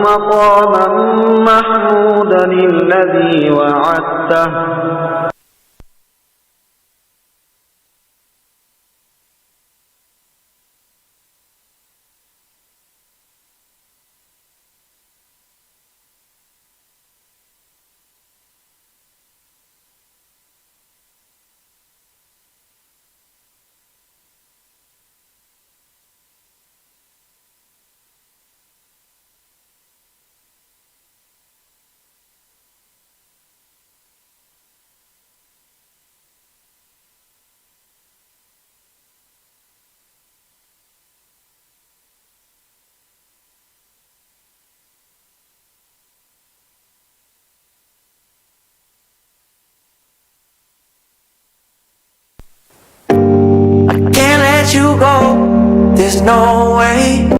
مقاما محمودا الذي وعدته You go, there's no way.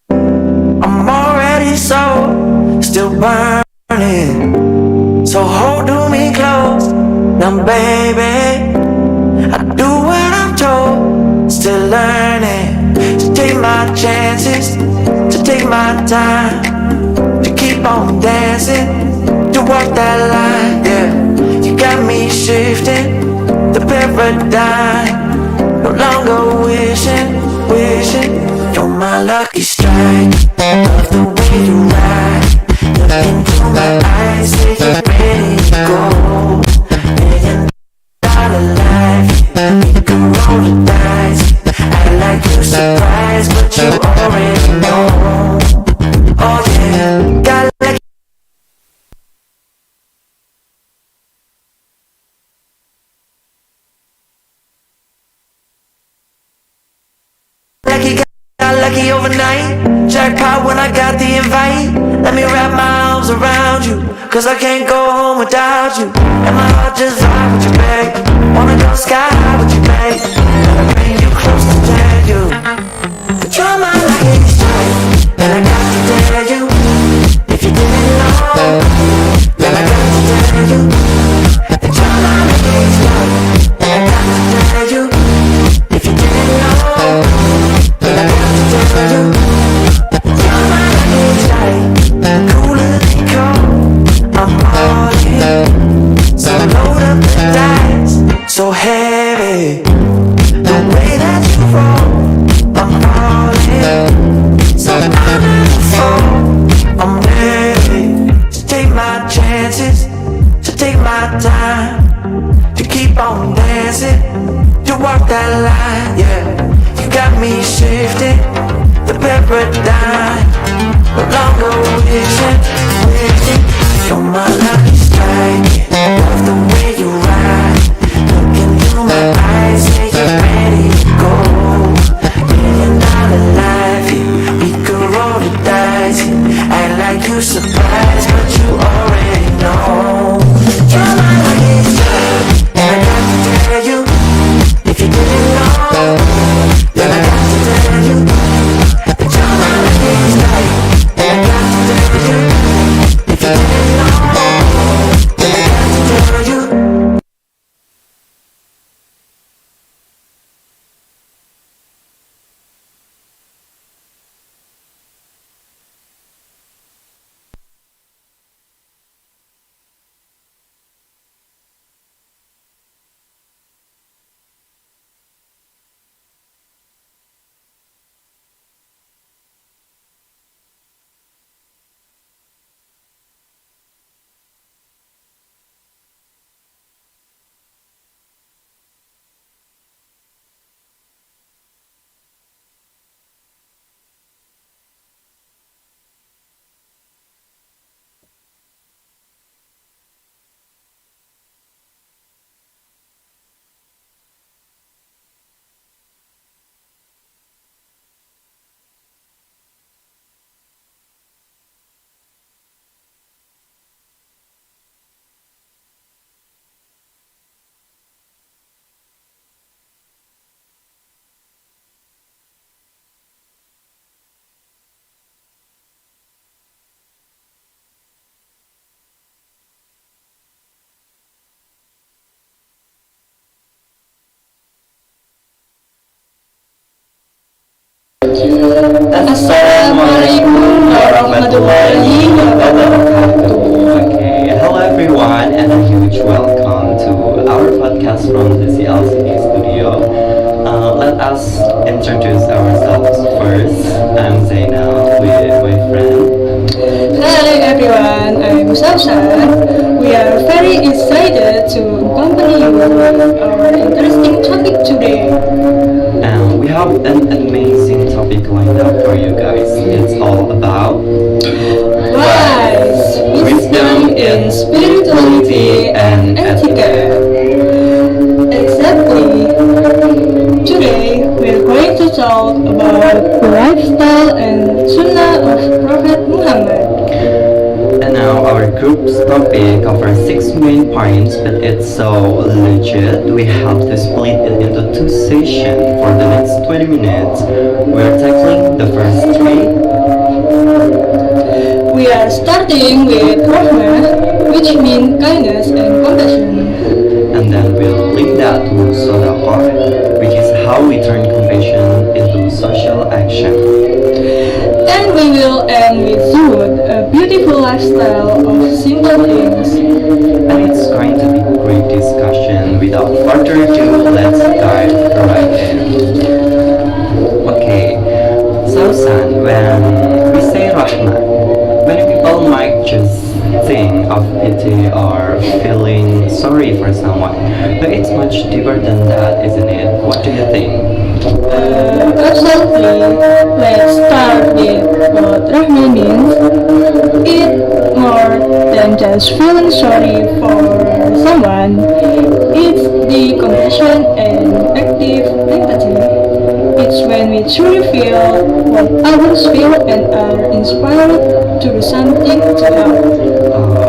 I'm already still burning. So hold me close, now baby. I do what I'm told, still learning. To take my chances, to take my time, to keep on dancing, to walk that line, yeah. You got me shifting the paradigm. No longer wishing, you're my lucky strike. Love the way you ride. Look into my eyes, say you're ready to go. $1 million life, you can roll the dice. Act like you're surprised, but you already know. Oh yeah, got like got lucky overnight. Jackpot when I got the invite. Let me wrap my arms around you, cause I can't go home without you. And my heart just vibe with you, babe. Wanna go sky high with you, babe. Gotta bring you close to tell you that you're my lucky strike. And I got to tell you, if you didn't know, then I got to tell you that you're my lucky strike. And I got to tell you, if you didn't know, then I got to tell you, you're my lucky strike. Cooler than cold, I'm all in. So load up the dice, so heavy. The way that you roll, I'm all in. So I'm in the fall, I'm ready to take my chances, to take my time, to keep on dancing, to walk that line, yeah. You got me shifting the paradigm. No longer wishing, you're my lucky strike. Love the way you ride. Look into my eyes, say you're ready to go. $1 million life, yeah. We could roll the dice, yeah. Act like you surprised, but you already know. You're my lucky strike, and I got to tell you, if you didn't know, then I got to tell you that you're my lucky strike. And I got to tell you, if you didn't know, then I got to tell you. Assalamualaikum warahmatullahi warahmatullahi wabarakatuh. Okay, hello everyone, and a huge welcome to our podcast from the CLCD studio. Let us introduce ourselves first. I'm ZAENAL with my friend. Hi everyone, I'm SAUSAN. We are very excited to accompany you with our interesting topic today. And we have an amazing topic lined up for you guys. It's all about Wise wisdom in spirituality and etiquette. Exactly. Today we're going to talk about the lifestyle and sunnah of Prophet Muhammad. And now our group's topic covers 6 main points, but it's so legit we have to split it into 2 sessions for the next 20 minutes. We're tackling the first 3. We are starting with rahmah, which means kindness and compassion. And then we'll link that to Sadaqah, which is how we turn compassion into social action. And we will end with Zuhud, a beautiful lifestyle of simple things. And it's going to be a great discussion. Without further ado, let's dive right in. Okay, so San, when we say Rahmah, many people might just think of pity or feeling sorry for someone, but it's much deeper than that, isn't it? What do you think? Absolutely. Let's start with what rahmah means. It's more than just feeling sorry for someone. It's the compassion and active empathy. It's when we truly feel what others feel and are inspired to do something to help.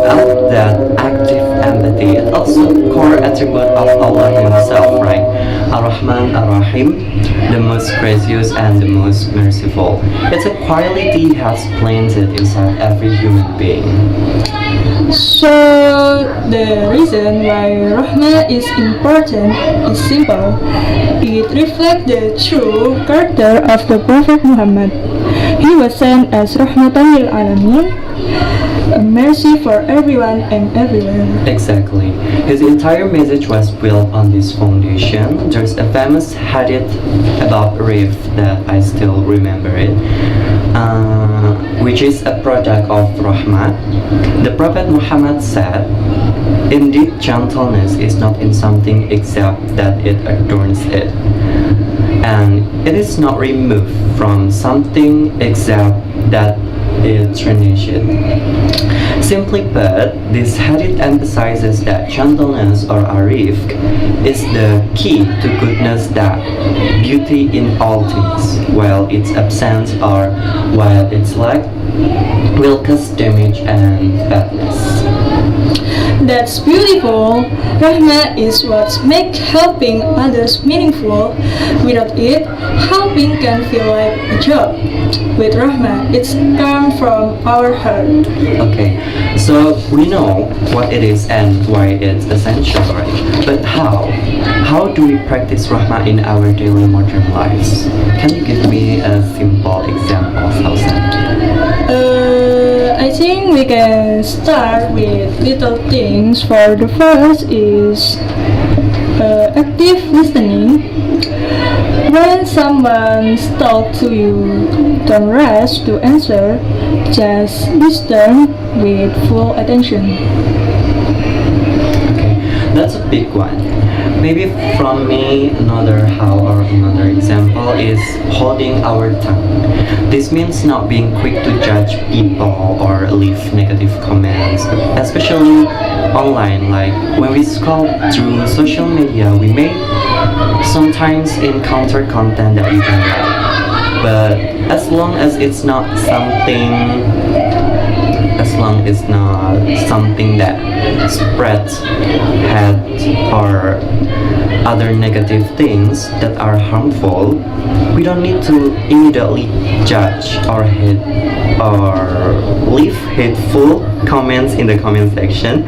Out that active empathy is also core attribute of Allah Himself, right? Ar-Rahman, Ar-Rahim, the most gracious and the most merciful. It's a quality He has planted inside every human being. So the reason why rahmah is important is simple. It reflects the true character of the Prophet Muhammad. He was sent as rahmatan lil alamin, a mercy for everyone and everywhere. Exactly. His entire message was built on this foundation. There's a famous hadith about Rif that I still remember it, which is a product of Rahmah. The Prophet Muhammad said, "Indeed, gentleness is not in something except that it adorns it, and it is not removed from something except that it tarnishes it." Simply put, this hadith emphasizes that gentleness or arif is the key to goodness, that beauty in all things, while its absence or while its lack will cause damage and badness. That's beautiful. Rahmah is what makes helping others meaningful. Without it, helping can feel like a job. With Rahmah, it's come from our heart. Okay, so we know what it is and why it's essential, right? But how? How do we practice Rahmah in our daily modern lives? Can you give me a simple example, Sausan? I think we can start with little things. For the first is active listening. When someone talks to you, don't rush to answer, just listen with full attention. Okay, that's a big one. Maybe from me, another example is holding our tongue. This means not being quick to judge people or leave negative comments, especially online. Like when we scroll through social media, we may sometimes encounter content that we don't like. But as long as it's not something that spreads hate or other negative things that are harmful, we don't need to immediately judge or hate or leave hateful comments in the comment section.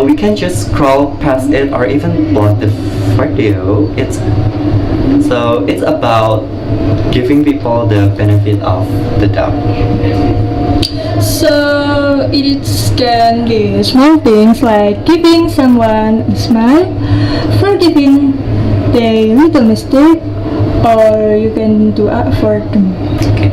We can just scroll past it or even block the video. It's about giving people the benefit of the doubt. So it can be small things like giving someone a smile, forgiving their little mistake, or you can do for them. Okay.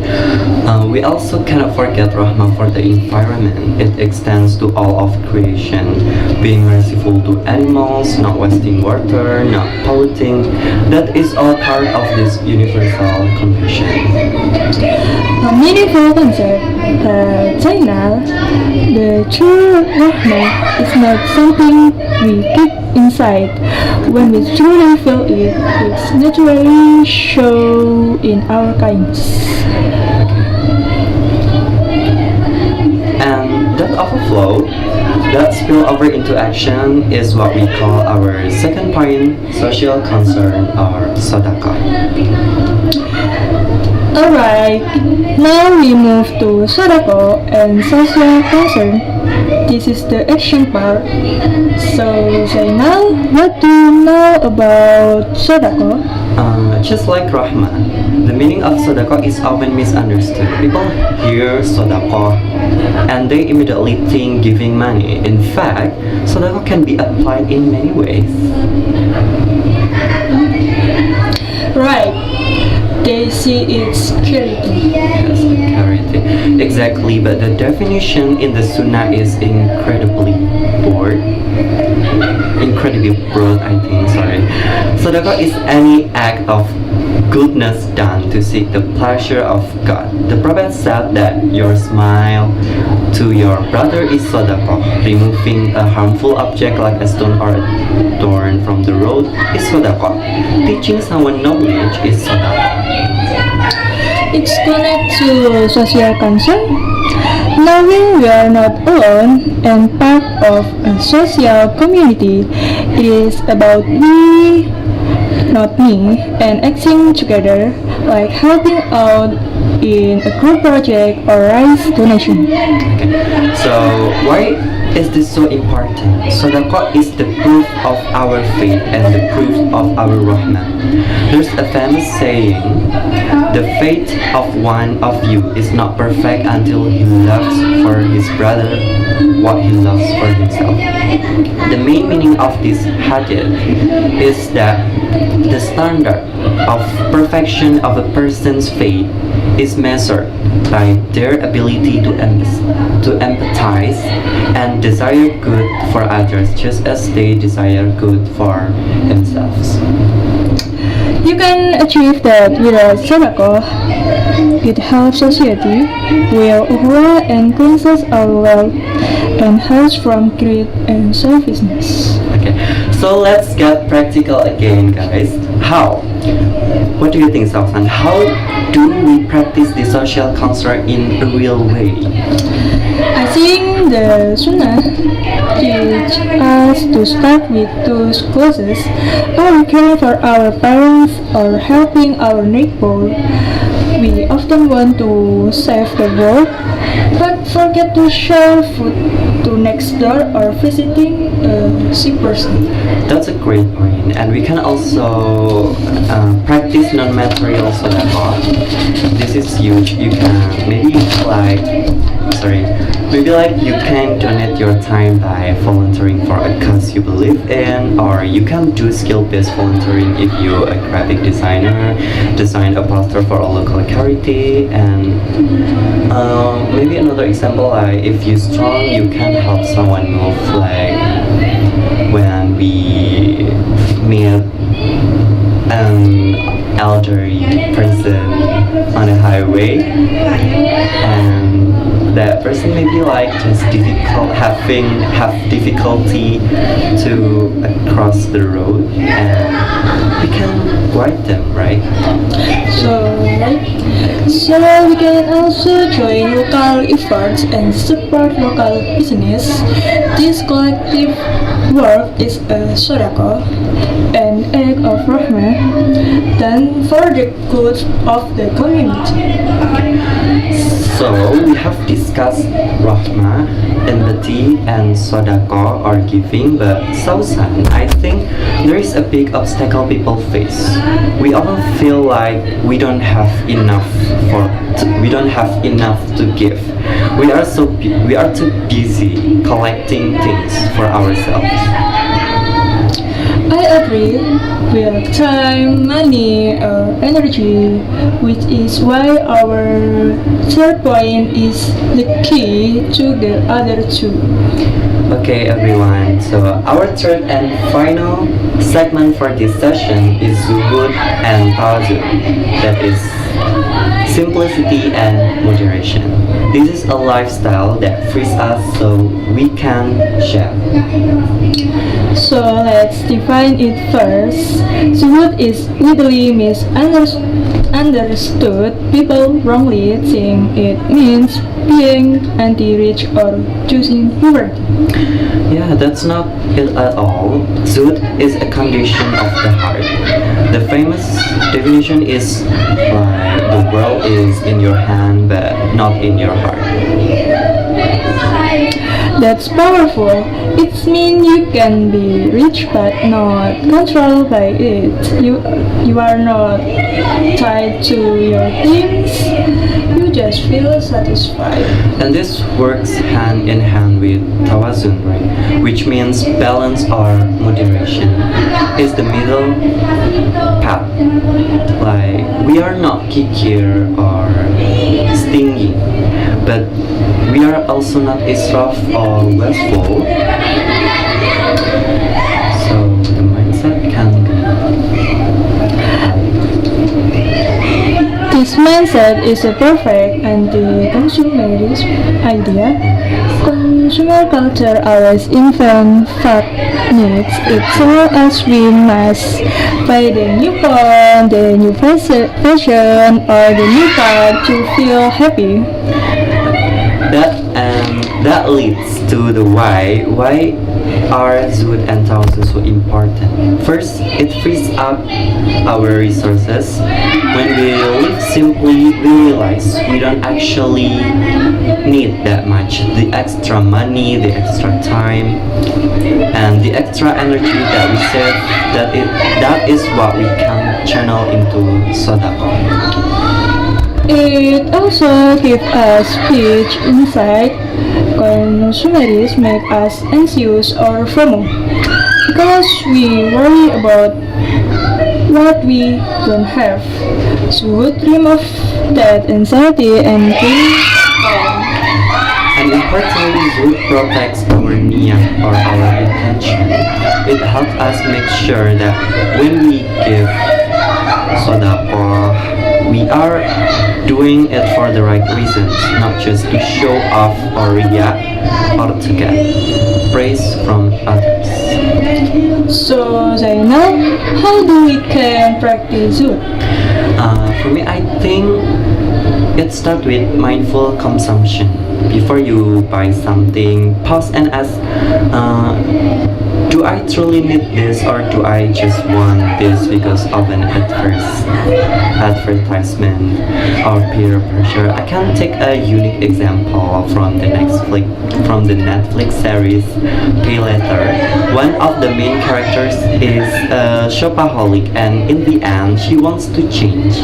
We also cannot forget rahmah for the environment. It extends to all of creation, being merciful to animals, not wasting water, not polluting. That is all part of this universal compassion. A meaningful concept, ZAENAL, the true rahmah is not something we keep inside. When we truly feel it, it's naturally show in our kindness. And that overflow, that spill over into action is what we call our second point, social concern or sadaqah. Alright, now we move to sadaqah and social concern. This is the action part. So, Zainal, what do you know about sadaqah? Just like rahmah, the meaning of sadaqah is often misunderstood. People hear sadaqah and they immediately think giving money. In fact, sadaqah can be applied in many ways. Right, they see its charity. Yes, charity. Exactly, but the definition in the Sunnah is incredibly broad. I think, sorry. Sadaqah is any act of goodness done to seek the pleasure of God. The Prophet said that your smile to your brother is sadaqah. Removing a harmful object like a stone or a thorn from the road is sadaqah. Teaching someone knowledge is sadaqah. It's connected to social concern. Knowing we are not alone and part of a social community, it is about we, not me, and acting together, like helping out in a group project or rice donation. Okay. So why is this so important? Sadaqah is the proof of our faith and the proof of our rahmah. There's a famous saying, the faith of one of you is not perfect until he loves for his brother what he loves for himself. The main meaning of this hadith is that the standard of perfection of a person's faith is measured by their ability to empathize and desire good for others just as they desire good for themselves. You can achieve that without sadaqah. It helps society, will overall and cleanses our wealth, and helps from greed and selfishness. Okay, so let's get practical again, guys. How? What do you think, SAUSAN? How do we practice the social concern in a real way? I think the Sunnah teach us to start with those causes, or care for our parents or helping our neighbor. We often want to save the world, but forget to share food to next door or visiting a sick person. That's a great point, and we can also practice non-material sadaqah. This is huge. You can maybe you can donate your time by volunteering for a cause you believe in, or you can do skill-based volunteering if you're a graphic designer, design a poster for a local charity, and maybe another example, like if you're strong, you can help someone move, like when we meet an elderly person on a highway and that person may be like just have difficulty to cross the road, and we can guide them, right? So we can also join local efforts and support local business. This collective work is a sadaqah, and act of rahmah done for the good of the community. So we have discussed rahmah, empathy, and sodako or giving, but SAUSAN, I think there is a big obstacle people face. We often feel like we don't have enough to give. We are too busy collecting things for ourselves. I agree with time, money, or energy, which is why our third point is the key to the other two. Okay everyone, so our third and final segment for this session is zuhud and tawazun, that is simplicity and moderation. This is a lifestyle that frees us so we can share. So let's define it first. Zuhud is literally misunderstood. People wrongly think it means being anti-rich or choosing poverty. Yeah, that's not it at all. Zuhud is a condition of the heart. The famous definition is like the world is in your hand but not in your heart. That's powerful. It means you can be rich but not controlled by it. You are not tied to your things. You just feel satisfied. And this works hand in hand with tawazun, right? Which means balance or moderation. It's the middle path. Like we are not kikier or stingy, but we are also not israf or wasteful. So the mindset can be. This mindset is a perfect anti-consumerist idea. Consumer culture always invent fake needs. It tells us we must buy the new phone, the new fashion, or the new car to feel happy. That leads to the why. Why are zuhud and tawazun so important? First, it frees up our resources. When we live simply, we realize we don't actually need that much. The extra money, the extra time, and the extra energy that we save, that is what we can channel into sodaqah. It also gives us peace inside. Consumerism make us anxious or FOMO because we worry about what we don't have. Zuhud remove that anxiety and brings calm. And importantly, zuhud protects our niyat or our intention. It helps us make sure that when we give sadaqah, we are doing it for the right reasons, not just to show off or react or to get praise from others. So Zainal, how do we can practice zuhud? For me, I think it starts with mindful consumption. Before you buy something, pause and ask, do I truly need this or do I just want this because of an advertisement or peer pressure? I can take a unique example from the Netflix series Pay Later. One of the main characters is a shopaholic and in the end she wants to change.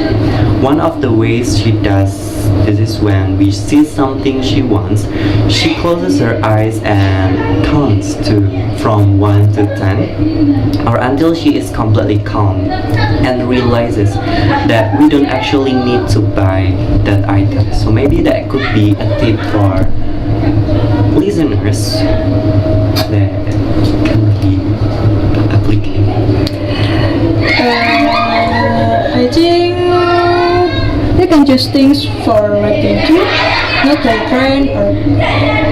One of the ways she does this is when we see something she wants, she closes her eyes and counts from 1 to 10 or until she is completely calm and realizes that we don't actually need to buy that item. So maybe that could be a tip for listeners that can be applicable. I think they can choose things for what they do, not like brand or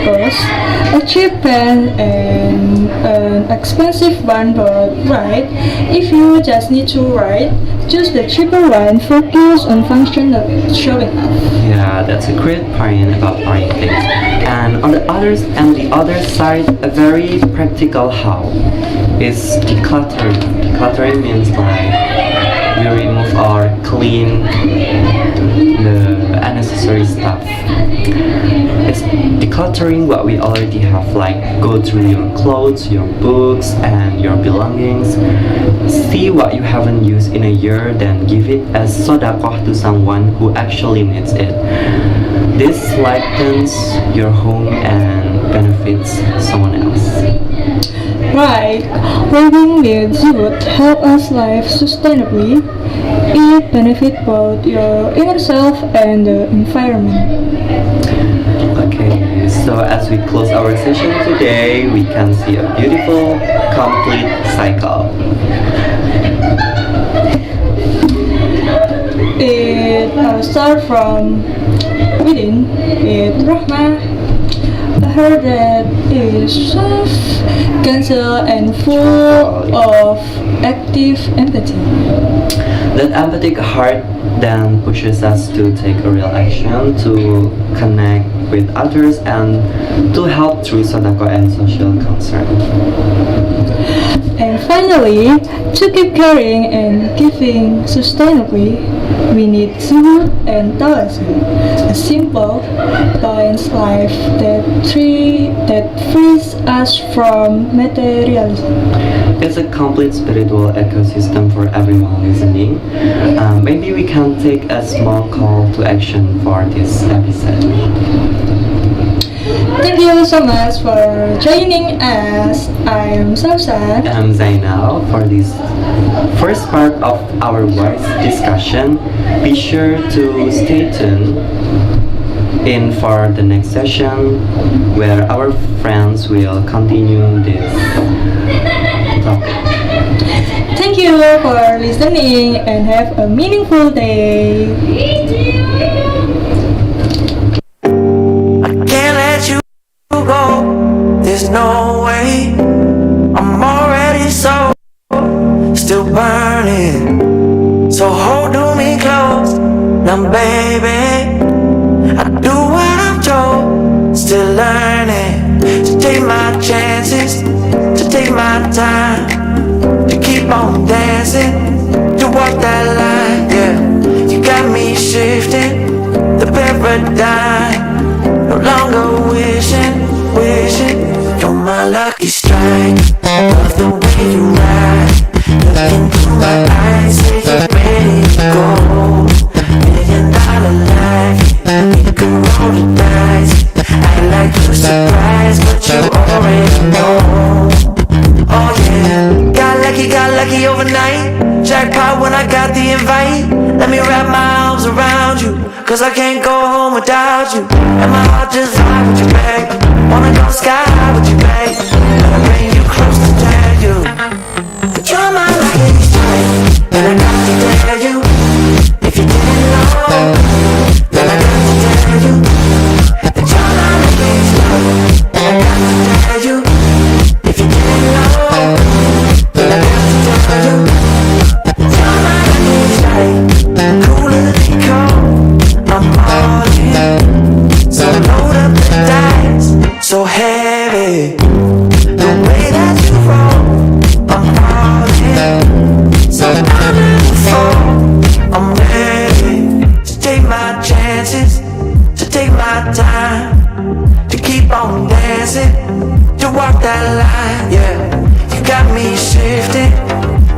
cost. A cheap pen and an expensive one, but right. If you just need to write, choose the cheaper one. Focus on function, not showing off. Yeah, that's a great point about buying things. And on the other side, a very practical how. is decluttering. Decluttering means like we remove or clean the unnecessary stuff. It's decluttering what we already have, like go through your clothes, your books, and your belongings. See what you haven't used in a year, then give it as sodakoh to someone who actually needs it. This lightens your home and benefits someone else. Right, living with would help us live sustainably. It benefits both your inner self and the environment. Okay, so as we close our session today, we can see a beautiful, complete cycle. It starts from within with RAMA. A heart that is soft, gentle, and full of active empathy. That empathic heart then pushes us to take a real action, to connect with others, and to help through sadaqah and social concern. And finally, to keep caring and giving sustainably, we need zuhud and tawazun, a simple, balanced life that frees us from materialism. It's a complete spiritual ecosystem for everyone listening. Maybe we can take a small call to action for this episode. Thank you so much for joining us. I am SAUSAN. I'm ZAENAL. For this first part of our voice discussion, be sure to stay tuned in for the next session where our friends will continue this topic. Thank you for listening and have a meaningful day. I can't let you go. There's no way. I'm already so still burning. So hold me close now, baby. I do what I'm told. Still learning to take my chances, to take my time, to keep on dancing, to walk that line. Yeah, you got me shifting the paradigm. No longer wishing. You're my lucky strike. Love the way you ride. Look into my eyes, say you're ready to go. $1,000,000 life, you can roll the dice. Act like you're surprised, but you already know. Oh yeah, got lucky overnight. Jackpot when I got the invite. Let me wrap my arms around you, cause I can't go home without you. And my heart just vibe with you, babe. Wanna go sky high with you, babe. Gonna bring you close to tell you that you're my lucky strike. And I got to tell you, if you didn't know, then I got to tell you that you're my lucky strike. And I got to tell you, if you didn't know, then I got to tell you that you're my lucky strike. Cooler than cold, I'm all in. So load up the dice, so heavy. The way that you roll, I'm falling. So I'm ready for, I'm ready to take my chances, to take my time, to keep on dancing, to walk that line. Yeah, you got me shifting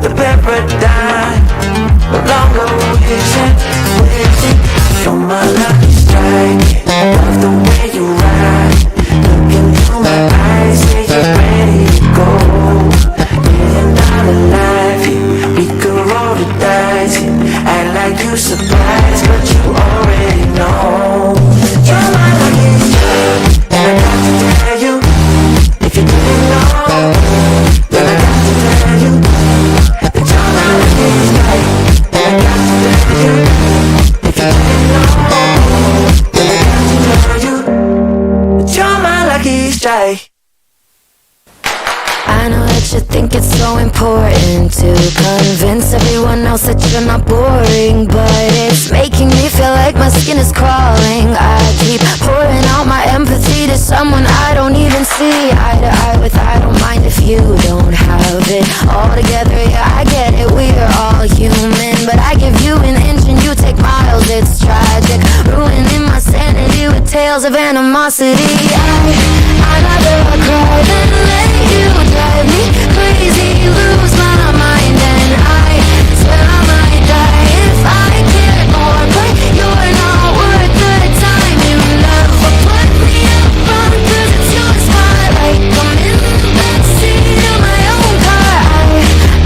the paradigm. No longer wishing. You're my lucky strike. Love the way you ride. Look into my eyes, say you're ready to go. $1,000,000 life, we could roll the dice. Act like you surprised, but you already know. You're my lucky strike, and I got to tell you, if you didn't know, then I got to tell you that you're my lucky strike. And I got to tell you, if you didn't know, then I got to tell you that you're my lucky strike. I know that you think it's so important to convince everyone else that you're not boring, but it's making me feel like my skin is crawling. I keep pouring out my empathy to someone I don't even can see eye to eye with I don't mind if you don't have it all together. Yeah, I get it, we're all human, but I give you an inch and you take miles. It's tragic, ruining my sanity with tales of animosity. I'd rather cry than let you drive me crazy, lose my mind, and I swear I might die if I cared more, but you're not worth the time. You never put me up front, 'cause it's your spotlight. I'm in the backseat of my own car.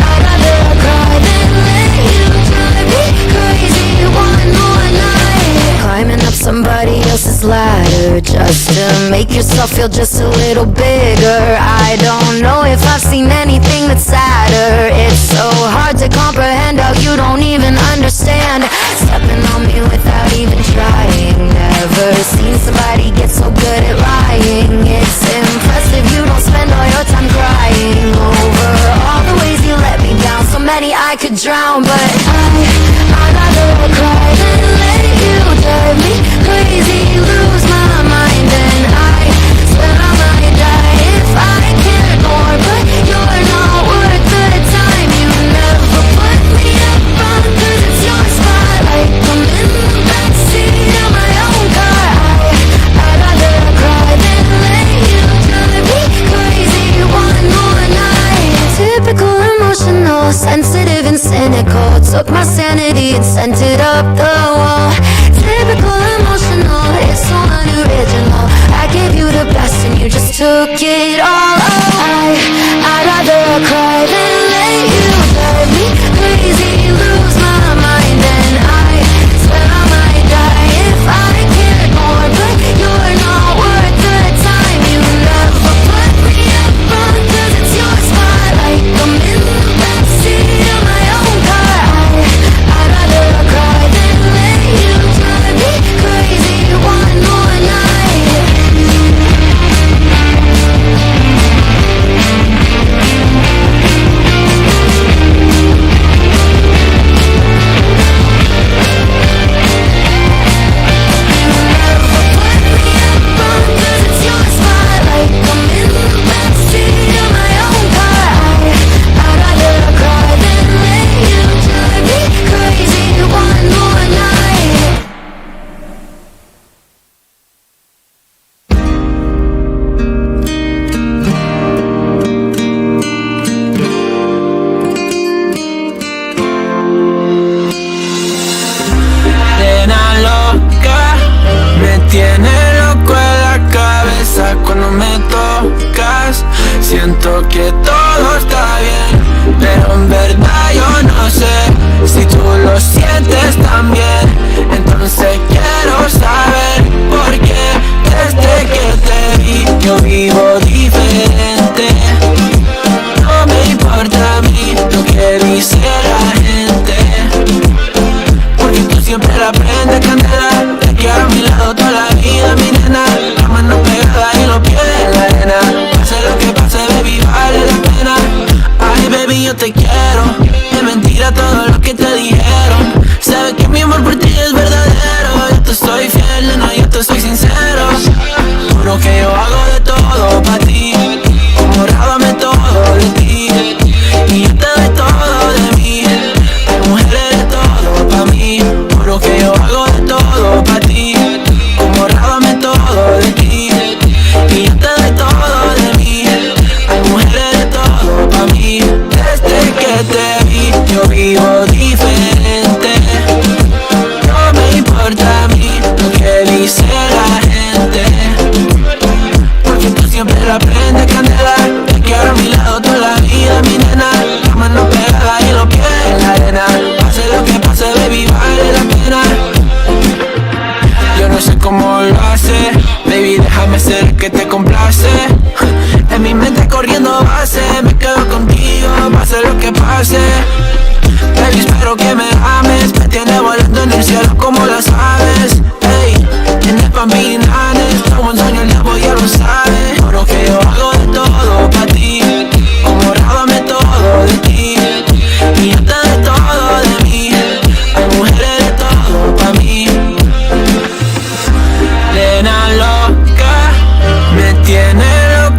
I'd rather cry than let you drive me crazy one more night. Climbing up somebody else's ladder just to make yourself feel just a little bigger. I don't know if I've seen anything that's sadder. It's so hard to comprehend how you don't even understand. Stepping on me without even trying. Never seen somebody get so good at lying. It's impressive you don't spend all your time crying over all the ways you let me down. So many I could drown, but I'd rather cry than let you drive me crazy, lose my mind, and I swear I might die if I cared more, but you're not worth the time. You never put me up front, 'cause it's your spotlight. I'm in the backseat of my own car. I'd rather cry than let you drive me crazy one more night. Typical emotional, sensitive and cynical. Took my sanity and sent it up the wall. Typical emotional, it's so unoriginal. I gave you the best and you just took it all. I'd rather cry than let you drive me crazy, lose my mind, and I swear I might die if I cared more, but you're not worth the time. You never put me up front, 'cause it's your spotlight. I'm in the backseat of my own car. I'd rather cry than let you drive me crazy one more night. Tiene loco en la cabeza cuando me tocas. Siento que todo está bien, pero en verdad yo no sé si tú lo sientes también. Entonces quiero saber por qué desde que te vi yo vivo diferente. No me importa a mí lo que dice la gente, porque tú siempre la prendes candela. Te quiero a mi lado toda la vida, mi nena. La mano pegada y los pies en la arena. Pase lo que pase, baby, vale la pena. Ay, baby, yo te quiero. Es mentira todo lo que te dijeron. Sabes que mi amor por ti es verdadero. Yo te soy fiel, no, yo te soy sincero. Juro que yo hago de todo pa' ti. Como rábame todo de ti. Y yo te doy todo de mí. Mujer, eres todo pa' mí. Juro que yo hago de todo pa' ti. Como rábame todo de ti. Y yo te doy todo de mí. Ay, mujer, eres todo pa' mí. Desde que te vi yo vivo diferente. No me importa a mí lo que dice la gente, porque tú siempre la prendes candela. Te quiero a mi lado toda la vida, mi nena. La mano pegada y los pies en la arena. Pase lo que pase, baby, vale la pena. Yo no sé cómo lo hace, baby, déjame ser el que te complace. En mi mente corriendo base, me quedo contigo, pase lo que pase. Baby, espero que me ames, me tiene volando en el cielo como las aves. Ey, tienes pa' mí, nanes, como un sueño nuevo, ya lo sabes. Juro que yo hago de todo pa' ti, como rábame todo de ti. Y yo te doy todo de mí. Ay, mujer, eres todo pa' mí. Nena loca, me tiene loco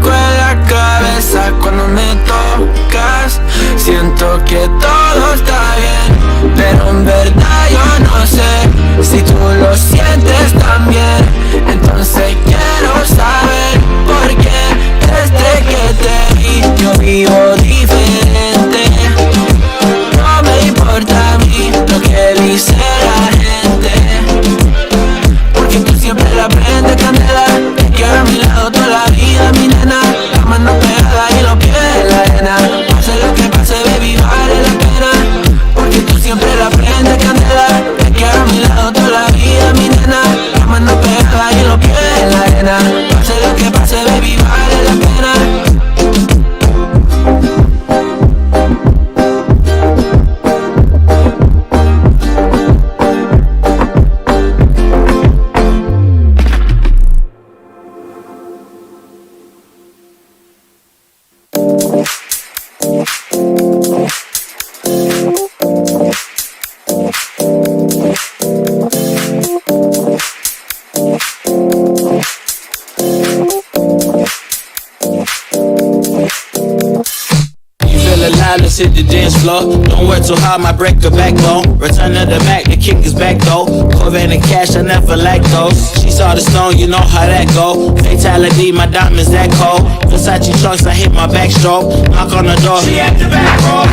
just hit the dance floor. Don't work too hard, my break a backbone. Return to the back, the kick is back though. Corvette and cash, I never lack those. She saw the stone, you know how that go. Fatality, my diamonds that cold. Versace trunks, I hit my backstroke. Knock on the door, she at the back row.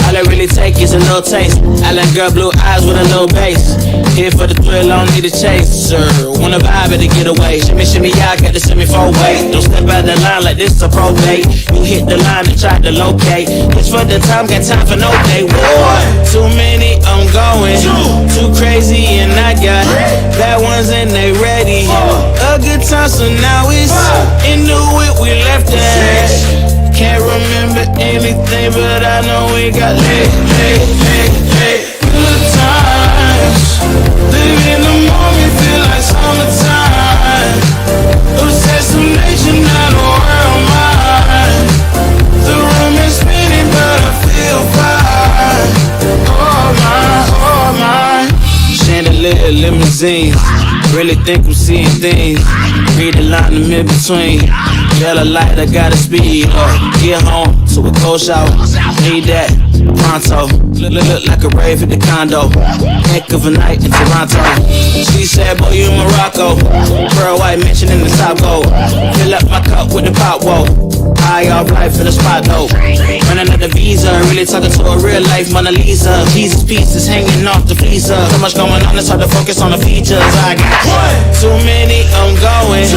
All I really take is a little taste. I like girl blue eyes with a little bass. Here for the thrill, I don't need a chase, sir. Wanna vibe it to get away. Shimmy, shimmy, y'all got the semi-4 way. Don't step out the line like this a probate. You hit the line and try to locate. It's for the time, got time for no day. Boy, too many, I'm going. Too crazy and I got bad ones and they ready. A good time, so now it's into it, we left that. Can't remember anything, but I know we got good times. Live in the moment, feel like summertime. Obsessive nation, not a world mine. The room is spinning, but I feel fine. Oh my. Chandelier, limousine. Really think I'm seeing things. Read the line in between. Yellow light, I gotta speed up. Get home to a cold shower. Need that pronto. Look like a rave at the condo. Heck of a night in Toronto. She said, boy, you in Morocco. Pearl white mention in the top gold. Fill up my cup with the pop, whoa. High off life in the spot though. Running out the visa, really talking to a real life Mona Lisa. Jesus pieces hanging off the freezer. So much going on, it's hard to focus on the features. I got too many, I'm going.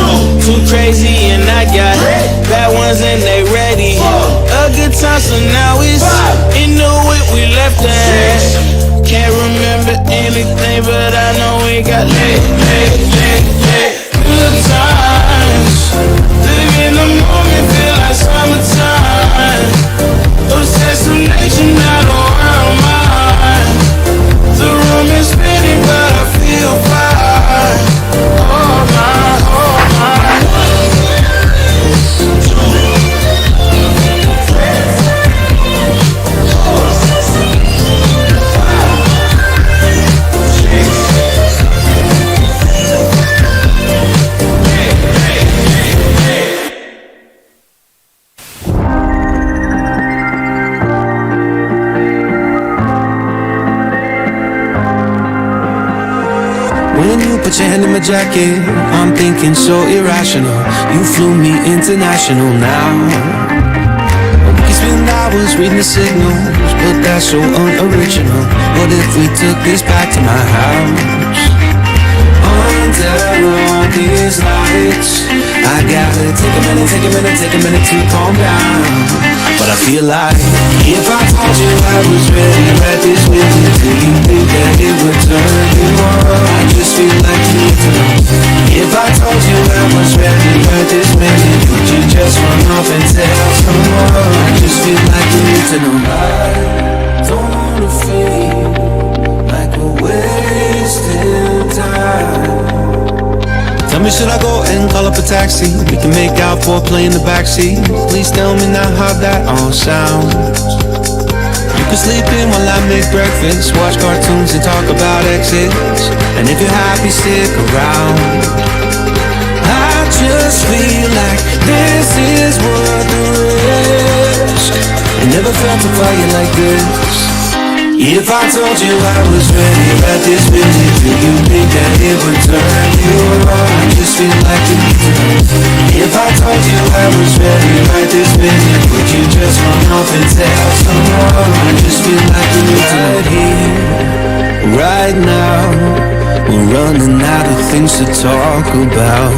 Too crazy and I got bad ones and they ready. A good time, so now it's into it, we left that. Can't remember anything, but I know we got good times. Live in the moment, feel like summertime. Obsessive nation, not a world mine. The room is spinning, but I feel fine. Oh my, oh my. When you put your hand in my jacket, I'm thinking so irrational. You flew me international now. We can spend hours reading the signals, but that's so unoriginal. What if we took this back to my house? Under all these lights, I gotta take a minute to calm down. But I feel like if I told you I was ready right this minute, do you think that it would turn you on? I just feel like you need to know. If I told you I was ready right this minute, would you just run off and tell someone? I just feel like you need to know. I don't wanna feel like we're wasting time. Tell me, should I go and call up a taxi? We can make out foreplay in the backseat. Please tell me now how that all sounds. You can sleep in while I make breakfast, watch cartoons and talk about exits. And if you're happy, stick around. I just feel like this is worth the risk. I never felt a fire like this. If I told you I was ready right this minute, do you think that it would turn you on? I just feel like you need to know. If I told you I was ready right this minute, would you just run off and tell someone? I just feel like you need to know. Right here, right now, we're running out of things to talk about.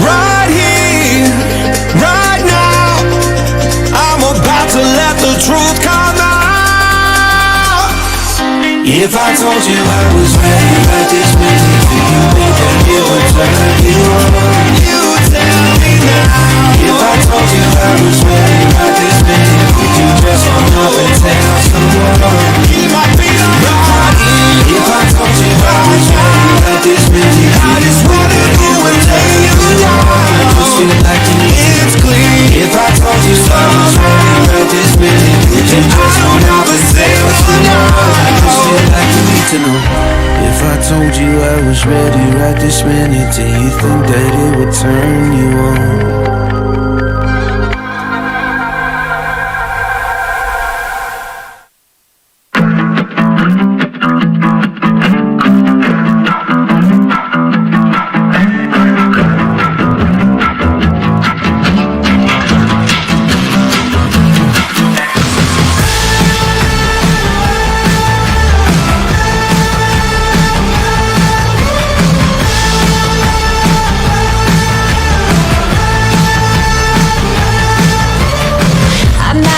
Right here, right now, I'm about to let the truth come out. If I told you I was ready right this minute, do you think that it would turn you on? You tell me now. If I told you I was ready right this minute, would you just run up and tell someone? Keep my feet on the ground. If I told you I was ready right this minute, I just wanna go and tell you I just feel like it's clear. If I told you I was ready right this minute, would you just run up and tell someone? I just feel like you need to know. If I told you I was ready right this minute, do you think that it would turn you on?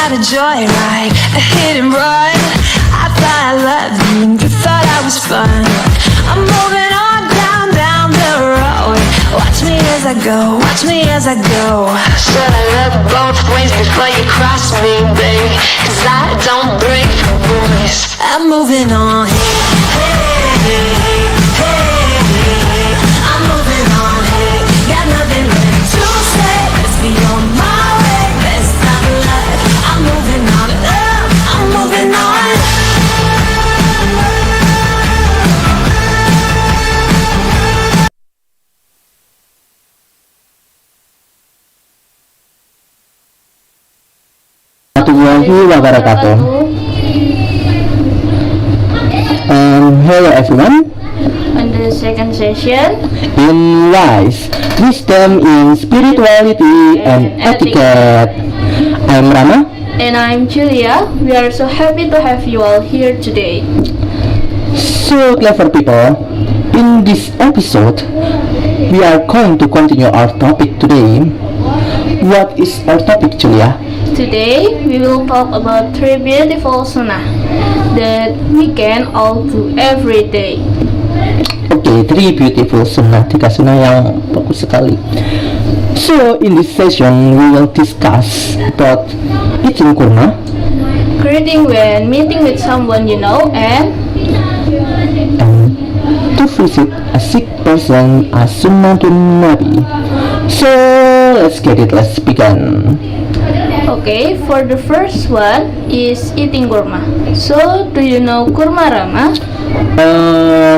had a joyride, a hit and run. I thought I loved you, you thought I was fun. I'm moving on down the road. Watch me as I go, watch me as I go. Should I look both ways before you cross me, babe? 'Cause I don't break the rules. I'm moving on. Hey, I'm moving on. Hey, got nothing left to say. Let's be on my way. Best time alive. I'm moving on. I'm moving on. Warahmatullahi wabarakatuh. Hello everyone. On the second session, In Wise, Wisdom in Spirituality and Etiquette. I'm Rama. and I'm Julia. We are so happy to have you all here today. So clever people, in this episode, we are going to continue our topic today. What is our topic, Julia? Today, we will talk about 3 beautiful sunnah that we can all do every day. Oke, 3 beautiful sunnah, 3 sunnah yang bagus sekali. So, in this session, we will discuss about eating kurma, Greeting when meeting with someone you know, and and to visit a sick person as sunnatun nabi. So, let's get it, let's begin. okay, for the first one is eating kurma. So, do you know kurma, Rama?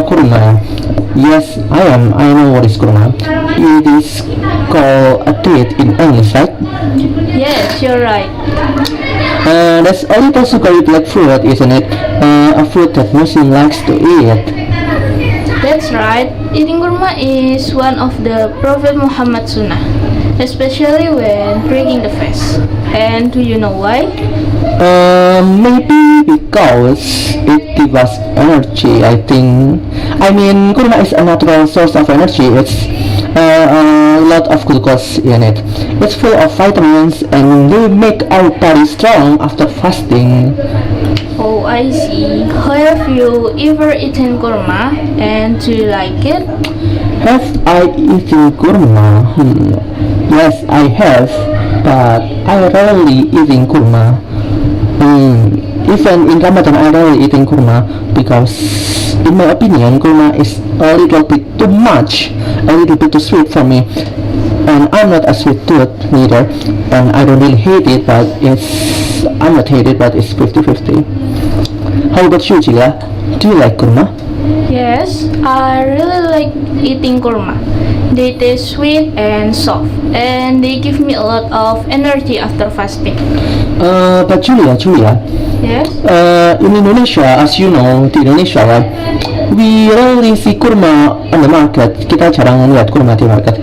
Kurma. Yes, I know what is kurma. It is called a date in English, right? Yes, you're right. That's a little sugary black fruit, isn't it? A fruit that Muslim likes to eat. That's right. Eating kurma is one of the Prophet Muhammad sunnah, especially when breaking the fast. And do you know why? Maybe because it gives us energy, I think. I mean, kurma is a natural source of energy. It's a lot of glucose in it. It's full of vitamins and they make our body strong after fasting. Oh, I see. Have you ever eaten kurma, and do you like it? Have I eaten kurma? Yes, I have, but I rarely eating kurma. Even in Ramadan, I rarely eating kurma because, in my opinion, kurma is a little bit too much, a little bit too sweet for me. And I'm not a sweet tooth neither, and I don't really hate it, but I'm not hate it, but it's 50-50. How about you, Julia? Do you like kurma? Yes, I really like eating kurma. They taste sweet and soft, and they give me a lot of energy after fasting. But Julia, Yes? in Indonesia, as you know, di Indonesia, right, we rarely see kurma on the market. Kita jarang lihat kurma di market.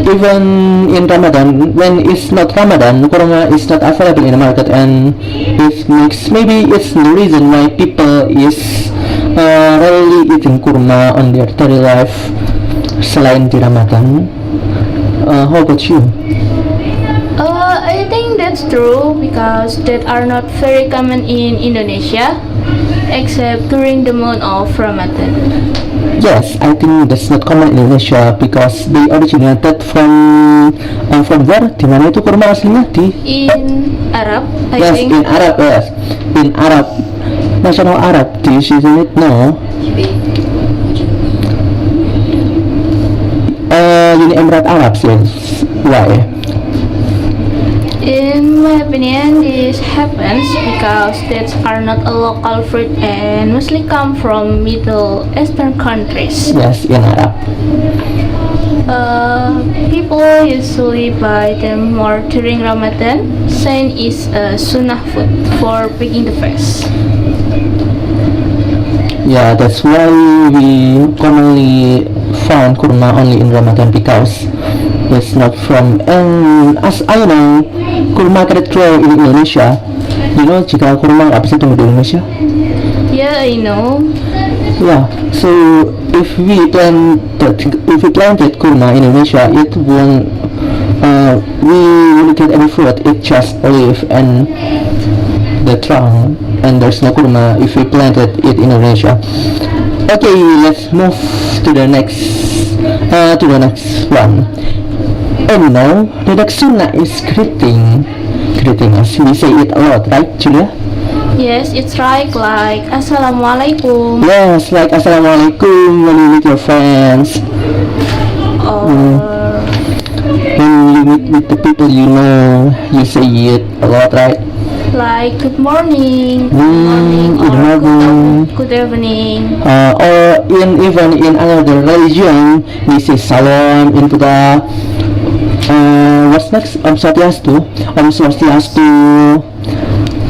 Even in Ramadan, when it's not Ramadan, kurma is not available in the market, and maybe it's the reason why people is rarely eating kurma on their daily life selain di Ramadan. How about you? I think that's true because that are not very common in Indonesia, except during the month of Ramadan. Yes, I think that's not common in Indonesia because they originated from where? Di mana itu kurma aslinya? In Arab, I Yes, think. in Arab, yes. In Arab. National Arab dish, isn't it? No. Uni Emirat Arab, yes. Why? In my opinion, this happens because dates are not a local fruit and mostly come from Middle Eastern countries. Yes, in Arab. People usually buy them more during Ramadan. Zain is a sunnah food for breaking the fast. Yeah, that's why we commonly found kurma only in Ramadan because it's not from, and as I know, kurma cannot grow in Indonesia. You know, jika kurma nggak bisa tumbuh di Indonesia. Yeah, I know. Yeah, so if we planted kurma in Indonesia, it won't we won't get any fruit, it just leaf and the trunk, and there's no kurma if we planted it in Indonesia. Okay, let's move to the next one. And now the next sunnah is greeting us. We say it a lot, right, Julia? Yes, it's right, like Assalamualaikum. Yes, like Assalamualaikum when you meet your friends, Or when you meet with the people you know, you say it a lot, right? like good morning, Good or morning. good evening. Or even in another religion, we say salam in Buddha. What's next? Om Swastiastu.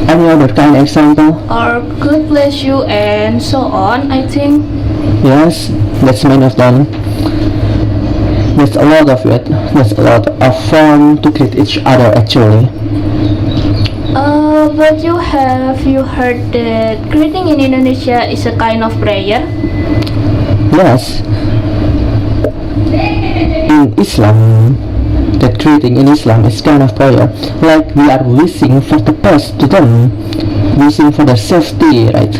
Any other kind of example? Or good bless you and so on, I think. Yes, that's many of them. There's a lot of it. There's a lot of fun to greet each other actually. But you heard that greeting in Indonesia is a kind of prayer? Yes. In Islam, that greeting in Islam is kind of prayer. Like we are wishing for the best to them, wishing for their safety, right?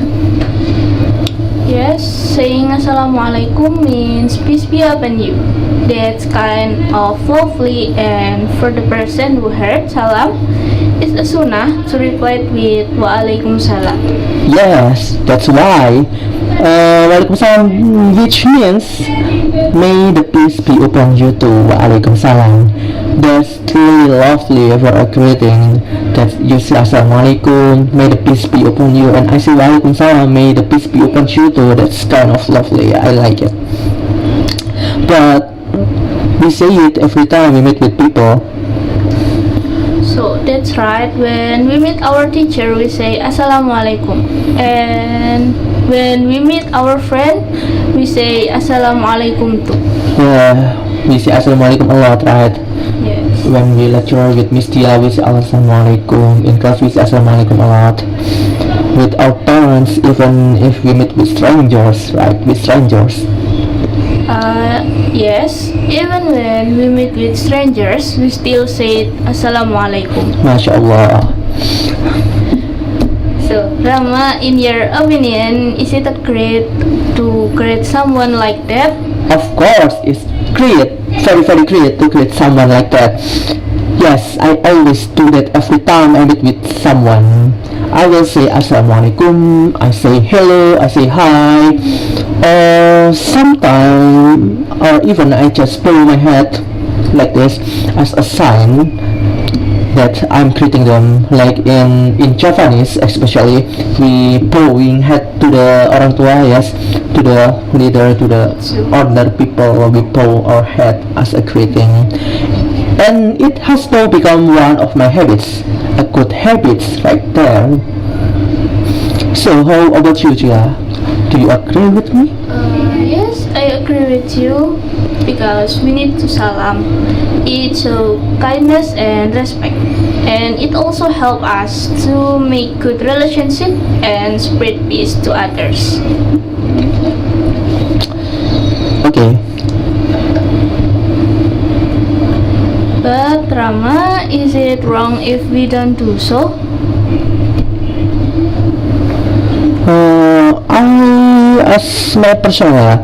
Yes, saying Assalamualaikum means peace be upon you. That's kind of lovely, and for the person who heard salam, it's a sunnah to reply with Waalaikumsalam. Yes, that's why. Waalaikumsalam, which means may the peace be upon you too. Waalaikumsalam. That's really lovely for a greeting that you say Assalamualaikum, may the peace be upon you, and I say Waalaikumsalam, may the peace be upon you too. That's kind of lovely. I like it. But we say it every time we meet with people. So that's right, when we meet our teacher, we say Assalamualaikum. And when we meet our friend, we say Assalamualaikum too. Yeah, we say Assalamualaikum a lot, right? Yes. When we lecture with Miss Tia, we say Assalamualaikum. In class, we say Assalamualaikum a lot. With our parents, even if we meet with strangers, right? With strangers. Yes, even when we meet with strangers, we still say Assalamualaikum. Masya Allah. So, Rama, in your opinion, is it a great to greet someone like that? Of course, it's great, very very great to greet someone like that. Yes, I always do that every time I meet with someone. I will say Assalamualaikum, I say hello, I say hi, or sometimes, or even I just bow my head like this as a sign that I'm greeting them. Like in Japanese especially, we bowing head to the orang tua, yes, to the leader, to the older people, we bow our head as a greeting. And it has now become one of my habits, a good habits right there. So how about you, Gia? Do you agree with me? Yes, I agree with you, because we need to salam. It shows kindness and respect, and it also helps us to make good relationship and spread peace to others. Okay. But Rama, is it wrong if we don't do so? As my personal,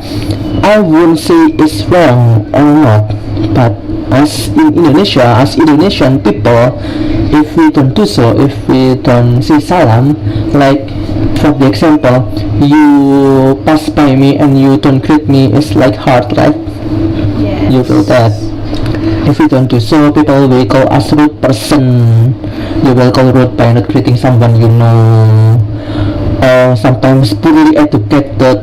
I wouldn't say it's wrong or not, but as in Indonesia, as Indonesian people, if we don't do so, if we don't say salam, like for the example, you pass by me and you don't greet me, it's like hard, right? Yes. You feel that. If we don't do so, people will call us rude person. They will call rude by not greeting someone you know. Or sometimes poorly educated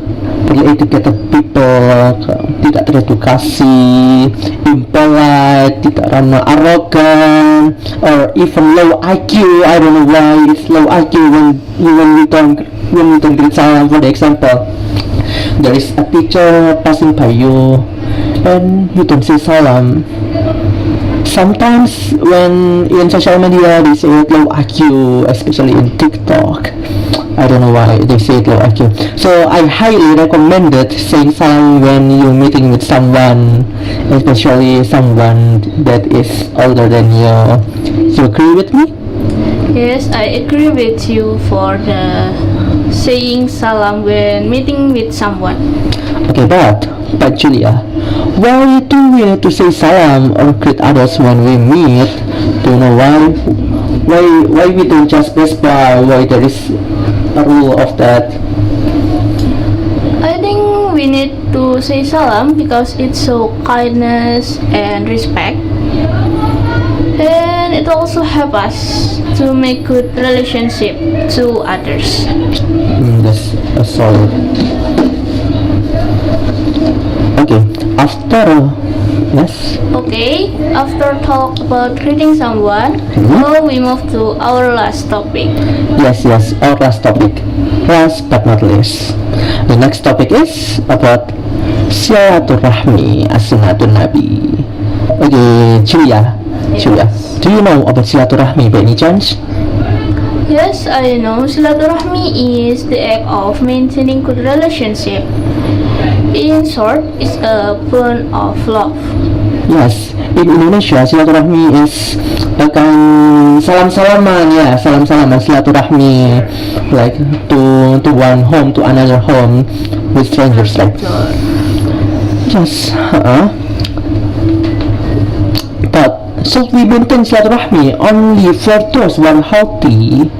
people tidak teredukasi, impolite, tidak ramah, arrogant, or even low IQ. I don't know why it's low IQ when we don't greet salam. For the example, there is a teacher passing by you and you don't say salam. Sometimes when in social media they say low IQ, especially in TikTok. I don't know why they say it low IQ. So I highly recommended saying salam when you're meeting with someone, especially someone that is older than you. You agree with me? Yes, I agree with you for the saying salam when meeting with someone. Okay, but Julia, why do we need to say salam or greet others when we meet? Do you know why? Why we don't just pass by? Why there is a rule of that? I think we need to say salam because it shows kindness and respect. And it also helps us to make good relationship to others. That's a solid. Okay, after yes. Okay, after talk about greeting someone, now we move to our last topic. Yes, our last topic. Last but not least. The next topic is about silaturahmi as-sunnatun nabi. Okay, Julia. Do you know about silaturahmi by any chance? Yes, I know. Silaturahmi is the act of maintaining good relationship. In short, it's a bond of love. Yes, in Indonesia silaturahmi is akan salam-salaman ya, salam-salaman silaturahmi, like to one home to another home with strangers like. Yes, but should we maintain silaturahmi only for those who are healthy?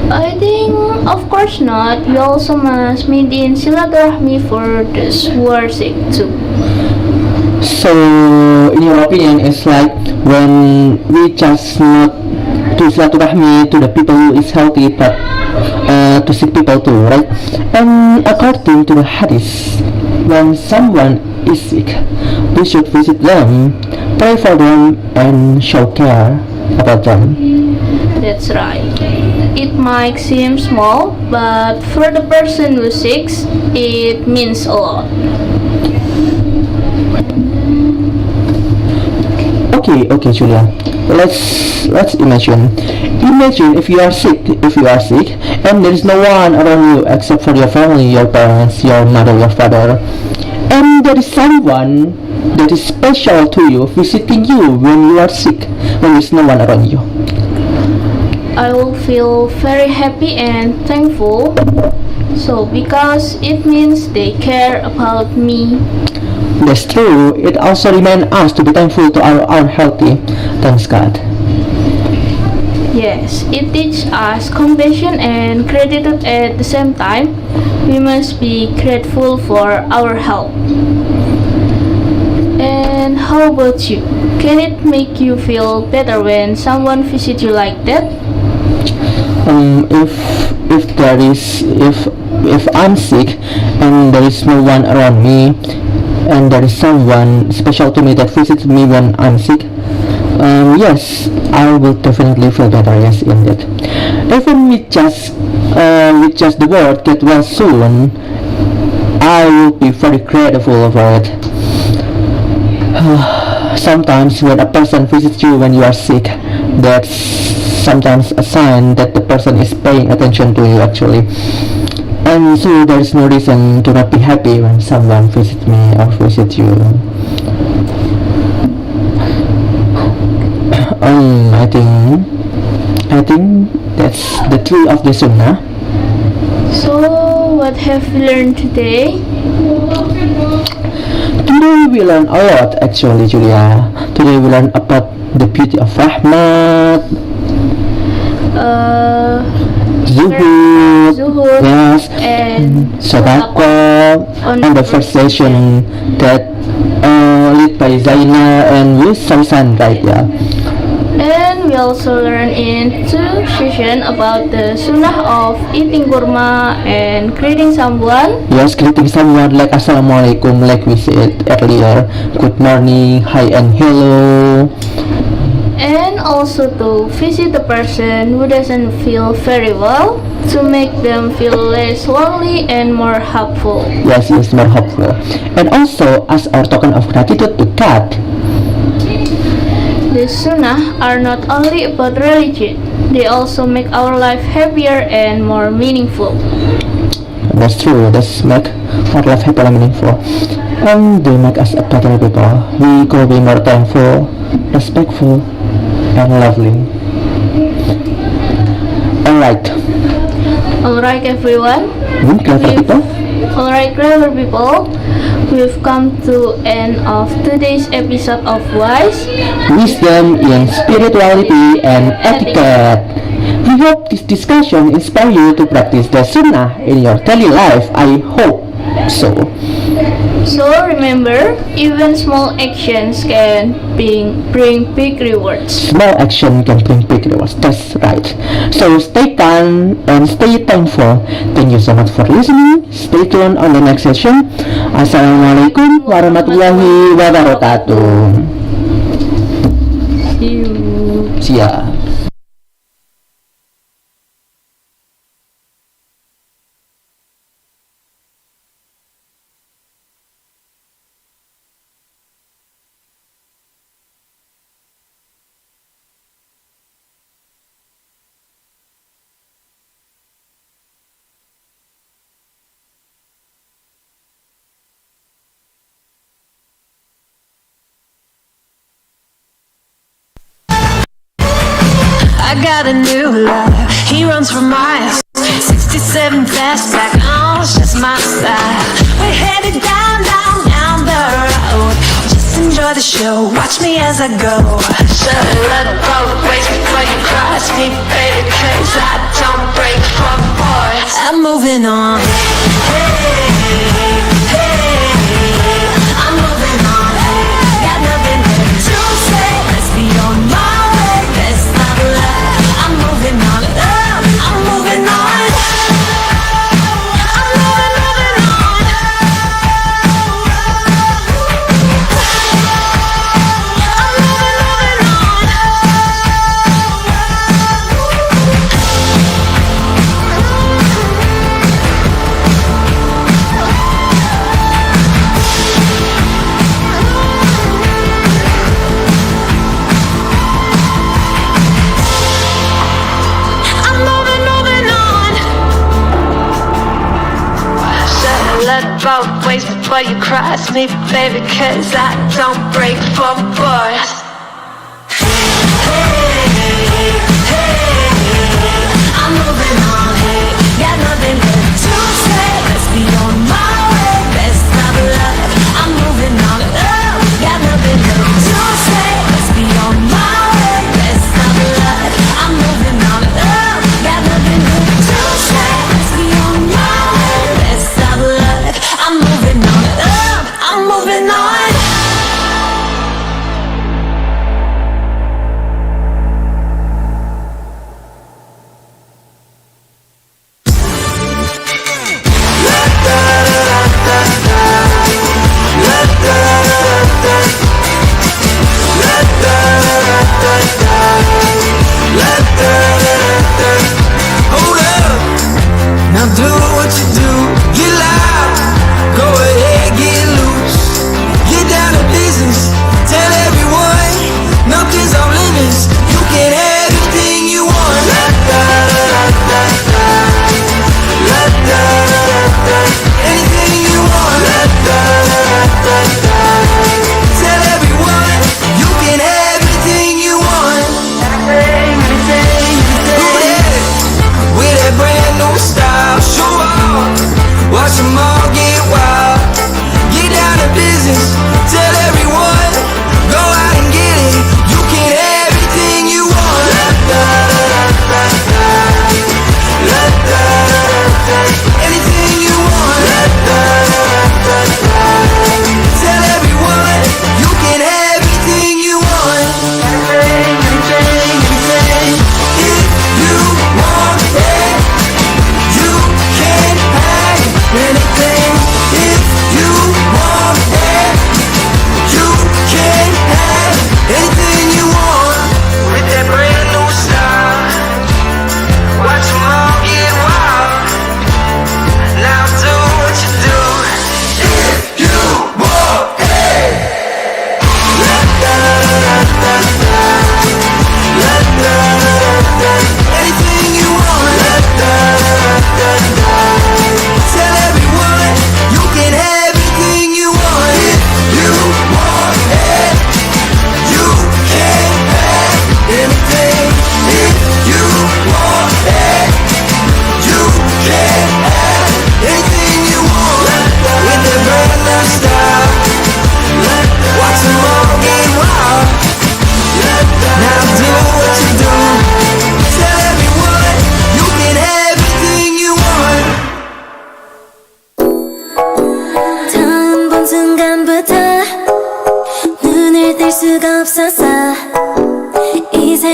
I think, of course not. We also must maintain silaturahmi for those who are sick too. So, in your opinion, it's like when we just not do silaturahmi to the people who is healthy, but to sick people too, right? And according to the hadith, when someone is sick, we should visit them, pray for them, and show care about them. That's right. It might seem small, but for the person who sick, it means a lot. Okay, Julia. Let's imagine. Imagine if you are sick, and there is no one around you except for your family, your parents, your mother, your father, and there is someone that is special to you visiting you when you are sick, when there is no one around you. I will feel very happy and thankful. So because it means they care about me. That's true. It also reminds us to be thankful to our healthy. Thanks God. Yes, it teaches us compassion and gratitude at the same time. We must be grateful for our health. And how about you? Can it make you feel better when someone visits you like that? If I'm sick and there is no one around me, and there is someone special to me that visits me when I'm sick, yes, I will definitely feel better. Yes, indeed. Even with just the word "get well soon," I will be very grateful for it. Sometimes when a person visits you when you are sick, that's sometimes a sign that the person is paying attention to you actually. And so there is no reason to not be happy when someone visits me or visits you. I think that's the truth of the Sunnah. So, what have we learned today? Today we learn a lot actually, Julia. Today we learn about the beauty of rahmat, zuhud, yes, and sadaqah, and the first session that led by ZAENAL and with SAUSAN, right? Yeah. And we also learn in 2 sessions about the sunnah of eating kurma and greeting someone. Yes, greeting someone like assalamualaikum, like we said earlier. Good morning, hi and hello. And also to visit the person who doesn't feel very well, to make them feel less lonely and more helpful. Yes, more helpful. And also, as our token of gratitude to God, The sunnah are not only about religion, They also make our life happier and more meaningful. That's true. That's make our life happy and meaningful. And they make us a better people. We could be more thankful, respectful, and lovely. Alright. Alright everyone. Clever people. Alright clever people. We've come to end of today's episode of Wise Wisdom in spirituality and etiquette. We hope this discussion inspire you to practice the Sunnah in your daily life. I hope so. So remember, even small actions can bring big rewards. Small action can bring big rewards. That's right. So stay calm and stay thankful. Thank you so much for listening. Stay tuned on the next session. Assalamualaikum warahmatullahi wabarakatuh. See you. See ya. I got a new love, he runs for miles, 67 fastback, oh, it's just my style. We're headed down, down, down the road. Just enjoy the show, watch me as I go. Should've let both ways before you cross me, baby, cause I don't break for boys. I'm moving on. Hey, hey, I'm moving on. Got nothing left to say, let's be on my way. Let's not lie. I'm moving on. I'm moving on. I'm moving on. Both ways before you cross me, baby, cause I don't break for boys. Hey, hey, I'm moving on, hey, got nothing left to say, let's be on my way, best of luck, I'm moving on, got nothing left to say, let's be on my way, best of luck, I'm moving on, got nothing left to say, let's be on my way, best of luck, I'm moving on, I'm moving on. Hold up, now do what you do, get loud, go ahead, get loose, get down to business, tell everyone, nothing's off limits, you can have anything you want. Anything you want. Tell everyone, you can have anything you want. With that brand new style, show off, watch them all get wild, get down to business, tell everyone, go out and get it, you can have anything you want.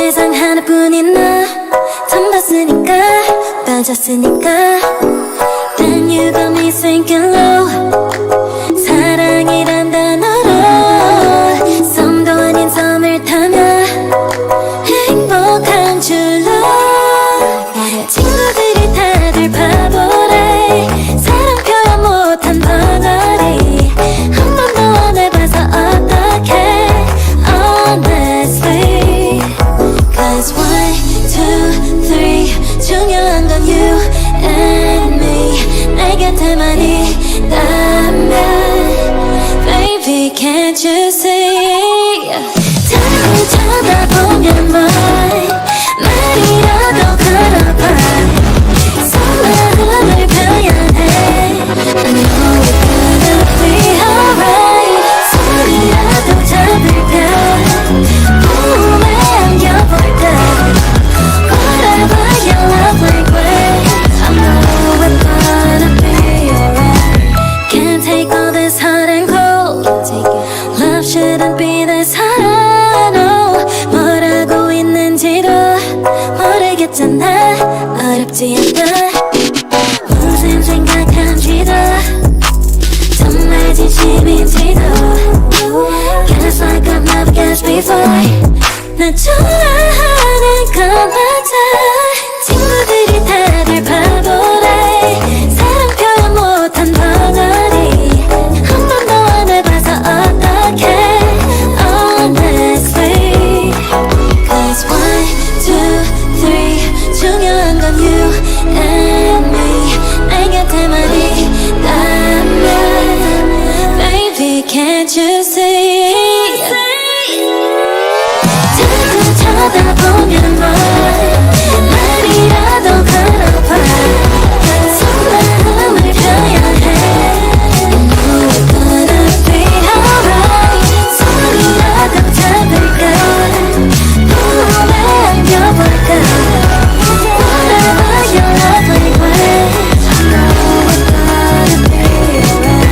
세상 하나뿐인 나 처음 봤으니까 빠졌으니까 Then you got me sinking low 사랑이란 단어로 섬도 아닌 섬을 타며 행복한 줄로 친구들이 다들 바보래 사랑 표현 못한 벙어리 한 번도 안 해봐서 어떡해 Honestly Cause 1, 2, 3 중요한 건 you and me 내 곁에만 있다면 Baby can't you see 잘 쳐다보면 말이라도 걸어봐 속마음을 표현해 I know we're gonna be alright 소리라도 잡을까 몸에 안겨볼까 Whatever your love language I know we're gonna be alright Can't take all this hot and cold Love shouldn't be this hard no 뭐라고 있는지도 모르겠잖아 어렵지 않아 무슨 생각한지도 정말 진심인지도 Guess like I've never guessed before 날 좋아하는 건 맞아 친구들이 다들 바보래 사랑 표현 못한 벙어리 한 번도 안 해봐서 어떡해 Honestly Cause 1, 2, 3 중요한 건 you and me 내 곁에만 있다면 Baby can't you see 자꾸 쳐다보면 말이라도 걸어봐 속마음을 표현해 I know we're gonna be alright 소리라도 잡을까 몸에 안겨볼까 Whatever your love language I know we're gonna be alright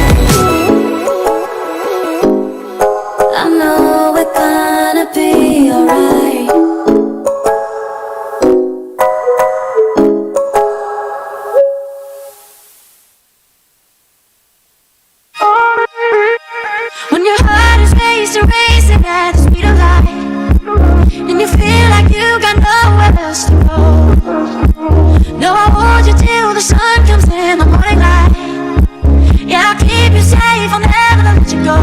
I know we're gonna be alright When your heart is racing at the speed of light And you feel like you got nowhere else to go No, I'll hold you till the sun comes in the morning light Yeah, I'll keep you safe, I'll never let you go